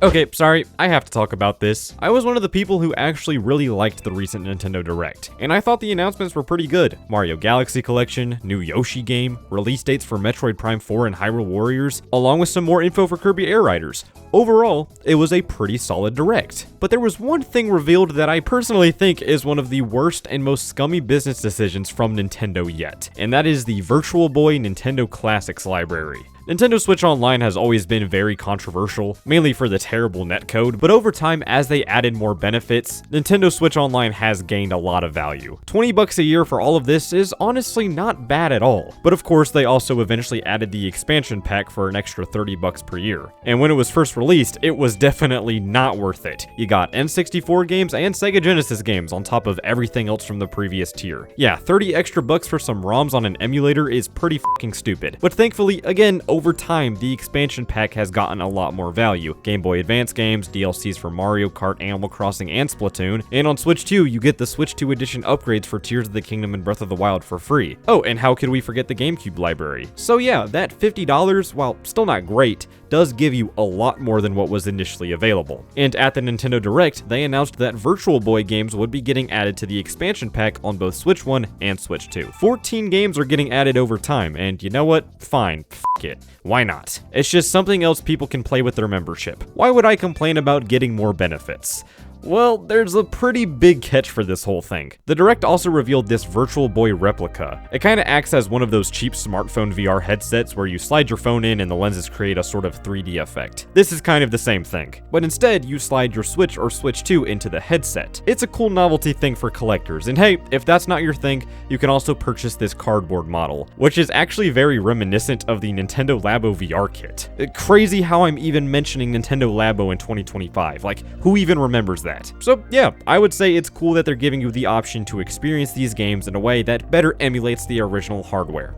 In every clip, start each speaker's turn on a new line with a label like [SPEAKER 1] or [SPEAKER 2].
[SPEAKER 1] Okay, sorry, I have to talk about this. I was one of the people who actually really liked the recent Nintendo Direct, and I thought the announcements were pretty good. Mario Galaxy Collection, new Yoshi game, release dates for Metroid Prime 4 and Hyrule Warriors, along with some more info for Kirby Air Riders. Overall, it was a pretty solid Direct. But there was one thing revealed that I personally think is one of the worst and most scummy business decisions from Nintendo yet, and that is the Virtual Boy Nintendo Classics library. Nintendo Switch Online has always been very controversial, mainly for the terrible netcode, but over time, as they added more benefits, Nintendo Switch Online has gained a lot of value. $20 a year for all of this is honestly not bad at all, but of course they also eventually added the expansion pack for an extra $30 per year. And when it was first released, it was definitely not worth it. You got N64 games and Sega Genesis games on top of everything else from the previous tier. Yeah, 30 extra bucks for some ROMs on an emulator is pretty fucking stupid. But thankfully, again, over time, the expansion pack has gotten a lot more value. Game Boy Advance games, DLCs for Mario Kart, Animal Crossing, and Splatoon, and on Switch 2, you get the Switch 2 edition upgrades for Tears of the Kingdom and Breath of the Wild for free. Oh, and how could we forget the GameCube library? So yeah, that $50, while still not great, does give you a lot more than what was initially available. And at the Nintendo Direct, they announced that Virtual Boy games would be getting added to the expansion pack on both Switch 1 and Switch 2. 14 games are getting added over time, and you know what? Fine, f*** it. Why not? It's just something else people can play with their membership. Why would I complain about getting more benefits? Well, there's a pretty big catch for this whole thing. The Direct also revealed this Virtual Boy replica. It kinda acts as one of those cheap smartphone VR headsets where you slide your phone in and the lenses create a sort of 3D effect. This is kind of the same thing, but instead you slide your Switch or Switch 2 into the headset. It's a cool novelty thing for collectors, and hey, if that's not your thing, you can also purchase this cardboard model, which is actually very reminiscent of the Nintendo Labo VR kit. Crazy how I'm even mentioning Nintendo Labo in 2025, like who even remembers that? So yeah, I would say it's cool that they're giving you the option to experience these games in a way that better emulates the original hardware.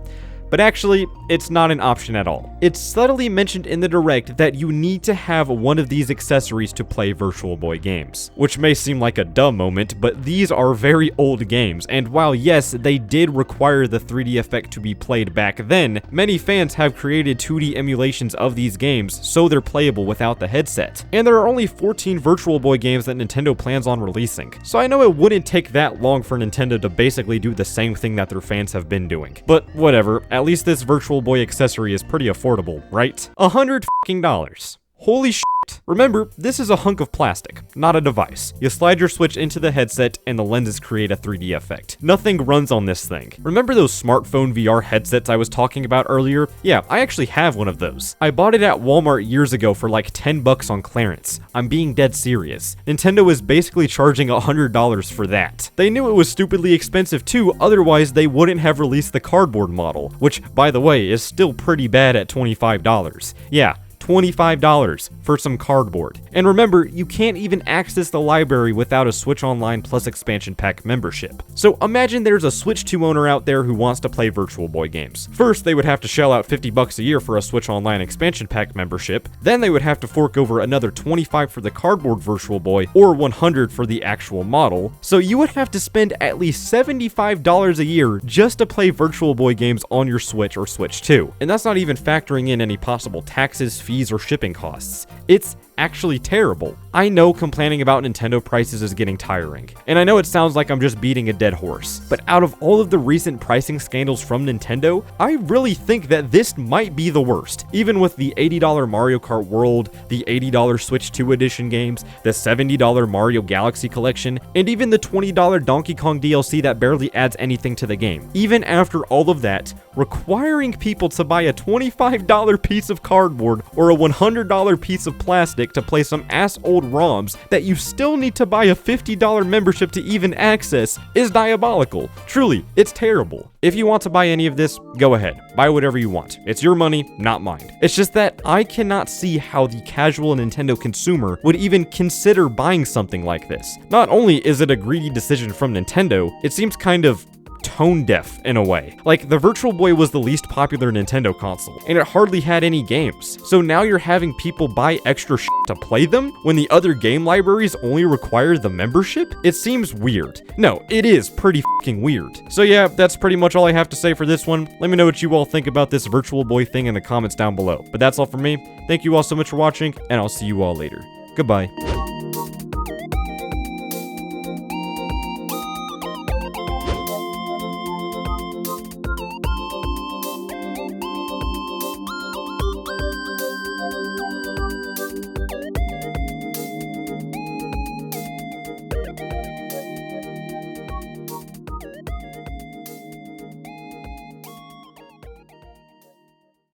[SPEAKER 1] But actually, it's not an option at all. It's subtly mentioned in the Direct that you need to have one of these accessories to play Virtual Boy games, which may seem like a dumb moment, but these are very old games, and while yes, they did require the 3D effect to be played back then, many fans have created 2D emulations of these games so they're playable without the headset. And there are only 14 Virtual Boy games that Nintendo plans on releasing, so I know it wouldn't take that long for Nintendo to basically do the same thing that their fans have been doing. But whatever, at least this Virtual Boy accessory is pretty affordable, right? $100. Holy shit. Remember, this is a hunk of plastic, not a device. You slide your Switch into the headset and the lenses create a 3D effect. Nothing runs on this thing. Remember those smartphone VR headsets I was talking about earlier? Yeah, I actually have one of those. I bought it at Walmart years ago for like $10 on clearance. I'm being dead serious. Nintendo is basically charging $100 for that. They knew it was stupidly expensive too, otherwise they wouldn't have released the cardboard model, which, by the way, is still pretty bad at $25. Yeah, $25 for some cardboard. And remember, you can't even access the library without a Switch Online Plus expansion pack membership. So imagine there's a Switch 2 owner out there who wants to play Virtual Boy games. First, they would have to shell out $50 a year for a Switch Online expansion pack membership. Then they would have to fork over another $25 for the cardboard Virtual Boy or $100 for the actual model. So you would have to spend at least $75 a year just to play Virtual Boy games on your Switch or Switch 2. And that's not even factoring in any possible taxes, fees, or shipping costs. It's actually terrible. I know complaining about Nintendo prices is getting tiring, and I know it sounds like I'm just beating a dead horse, but out of all of the recent pricing scandals from Nintendo, I really think that this might be the worst. Even with the $80 Mario Kart World, the $80 Switch 2 edition games, the $70 Mario Galaxy Collection, and even the $20 Donkey Kong DLC that barely adds anything to the game. Even after all of that, requiring people to buy a $25 piece of cardboard or a $100 piece of plastic to play some ass old ROMs that you still need to buy a $50 membership to even access is diabolical. Truly, it's terrible. If you want to buy any of this, go ahead. Buy whatever you want. It's your money, not mine. It's just that I cannot see how the casual Nintendo consumer would even consider buying something like this. Not only is it a greedy decision from Nintendo, it seems kind of tone deaf in a way. Like, the Virtual Boy was the least popular Nintendo console, and it hardly had any games. So now you're having people buy extra shit to play them when the other game libraries only require the membership? It seems weird. No, it is pretty fucking weird. So yeah, that's pretty much all I have to say for this one. Let me know what you all think about this Virtual Boy thing in the comments down below. But that's all from me. Thank you all so much for watching, and I'll see you all later. Goodbye.